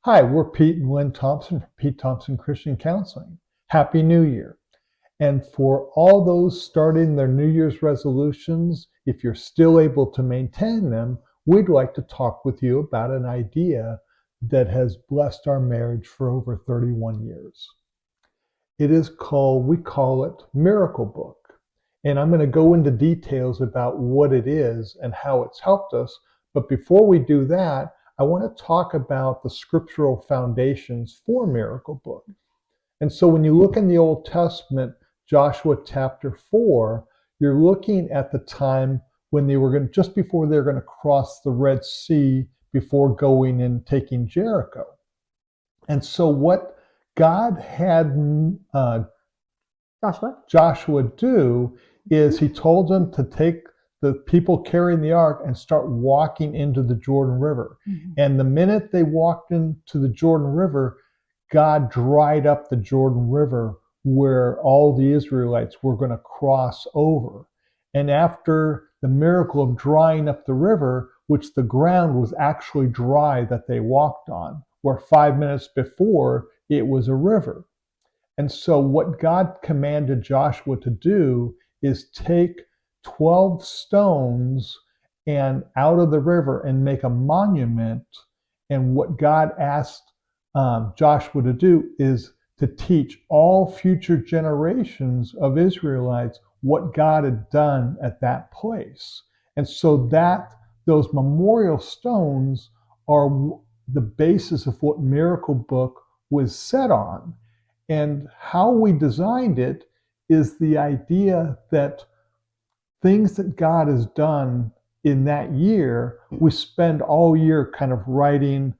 Hi, we're Pete and Lynn Thompson from Pete Thompson Christian Counseling. Happy New Year. And for all those starting their New Year's resolutions, if you're still able to maintain them, we'd like to talk with you about an idea that has blessed our marriage for over 31 years. We call it Miracle Book. And I'm going to go into details about what it is and how it's helped us. But before we do that, I want to talk about the scriptural foundations for Miracle Book. And so when you look in the Old Testament, Joshua chapter 4, you're looking at the time when just before they were going to cross the Red Sea before going and taking Jericho. And so what God had Joshua do is he told them to take the people carrying the ark and start walking into the Jordan River. Mm-hmm. And the minute they walked into the Jordan River, God dried up the Jordan River where all the Israelites were going to cross over. And after the miracle of drying up the river, which the ground was actually dry that they walked on, where 5 minutes before it was a river. And so what God commanded Joshua to do is take 12 stones and out of the river and make a monument. And what God asked Joshua to do is to teach all future generations of Israelites what God had done at that place. And so those memorial stones are the basis of what Miracle Book was set on. And how we designed it is the idea that things that God has done in that year, we spend all year kind of writing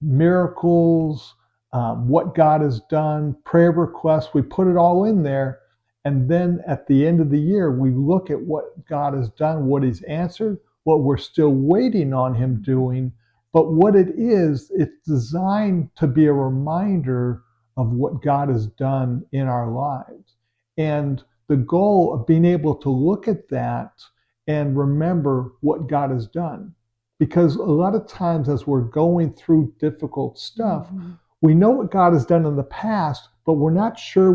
miracles, what God has done, prayer requests, we put it all in there. And then at the end of the year, we look at what God has done, what he's answered, what we're still waiting on him doing. But what it is, it's designed to be a reminder of what God has done in our lives. And the goal of being able to look at that and remember what God has done. Because a lot of times as we're going through difficult stuff, we know what God has done in the past, but we're not sure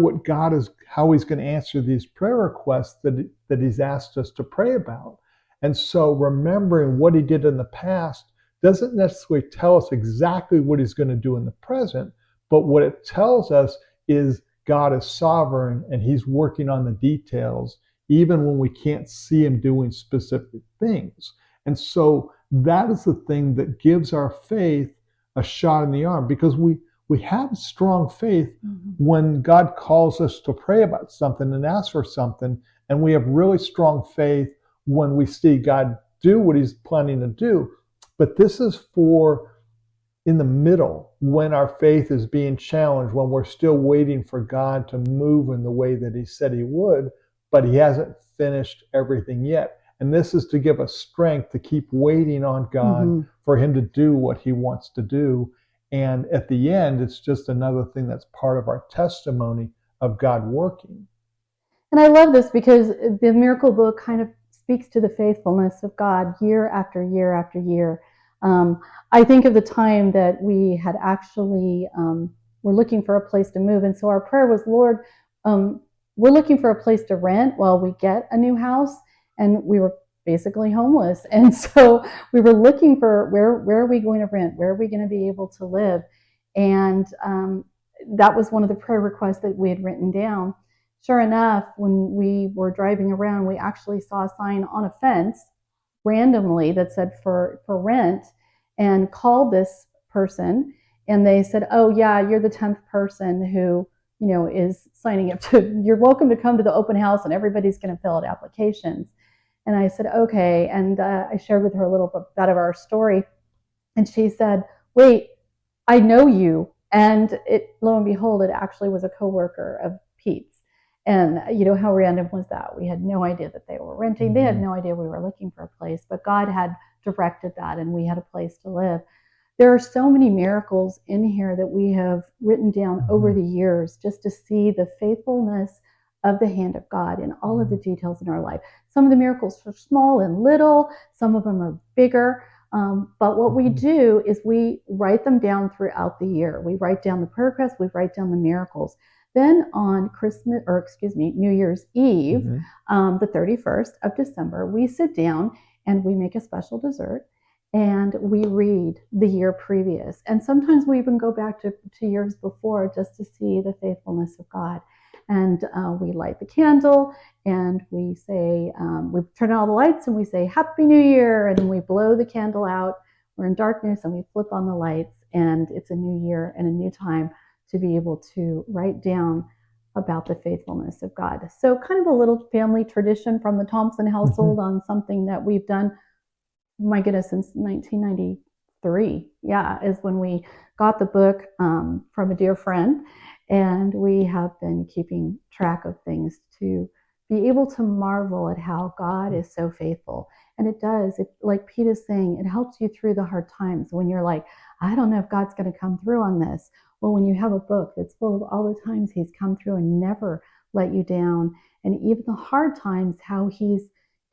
how he's going to answer these prayer requests that he's asked us to pray about. And so remembering what he did in the past doesn't necessarily tell us exactly what he's going to do in the present, but what it tells us is God is sovereign and he's working on the details, even when we can't see him doing specific things. And so that is the thing that gives our faith a shot in the arm, because we have strong faith when God calls us to pray about something and ask for something, and we have really strong faith when we see God do what he's planning to do. But this is for in the middle, when our faith is being challenged, when we're still waiting for God to move in the way that he said he would, but he hasn't finished everything yet. And this is to give us strength to keep waiting on God for him to do what he wants to do. And at the end, it's just another thing that's part of our testimony of God working. And I love this because the Miracle Book kind of speaks to the faithfulness of God year after year after year. I think of the time that we had actually were looking for a place to move. And so our prayer was, Lord, we're looking for a place to rent while we get a new house. And we were basically homeless. And so we were looking for where are we going to rent? Where are we going to be able to live? And that was one of the prayer requests that we had written down. Sure enough, when we were driving around, we actually saw a sign on a fence randomly that said for rent, and called this person, and they said, oh yeah, you're the 10th person who is signing up you're welcome to come to the open house and everybody's going to fill out applications. And I said, okay. And I shared with her a little bit of our story, and she said, wait, I know you. And lo and behold, it actually was a coworker of Pete's. And how random was that? We had no idea that they were renting. They had no idea we were looking for a place, but God had directed that, and we had a place to live. There are so many miracles in here that we have written down over the years just to see the faithfulness of the hand of God in all of the details in our life. Some of the miracles are small and little, some of them are bigger, But what we do is we write them down throughout the year. We write down the prayer requests, we write down the miracles. Then on New Year's Eve, the 31st of December, we sit down and we make a special dessert and we read the year previous. And sometimes we even go back to years before just to see the faithfulness of God. And we light the candle and we say, we turn on all the lights and we say, Happy New Year. And we blow the candle out. We're in darkness and we flip on the lights. And it's a new year and a new time to be able to write down about the faithfulness of God. So kind of a little family tradition from the Thompson household on something that we've done, my goodness, since 1993. Yeah, is when we got the book from a dear friend. And we have been keeping track of things to be able to marvel at how God is so faithful. And it does, like Pete is saying, it helps you through the hard times when you're like, I don't know if God's going to come through on this. Well, when you have a book that's full of all the times he's come through and never let you down, and even the hard times, how he's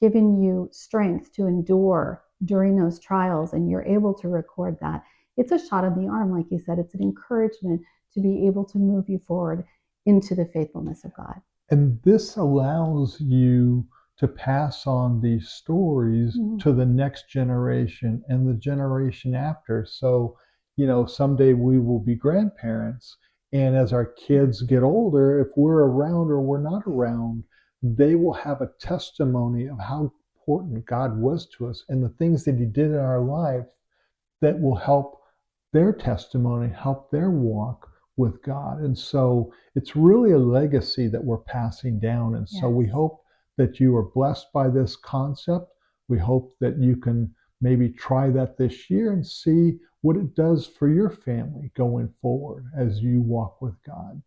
given you strength to endure during those trials, and you're able to record that. It's a shot in the arm, like you said. It's an encouragement to be able to move you forward into the faithfulness of God. And this allows you to pass on these stories to the next generation and the generation after. So, someday we will be grandparents. And as our kids get older, if we're around or we're not around, they will have a testimony of how important God was to us and the things that he did in our life that will help their testimony, help their walk with God. And so it's really a legacy that we're passing down. And so we hope that you are blessed by this concept. We hope that you can maybe try that this year and see what it does for your family going forward as you walk with God.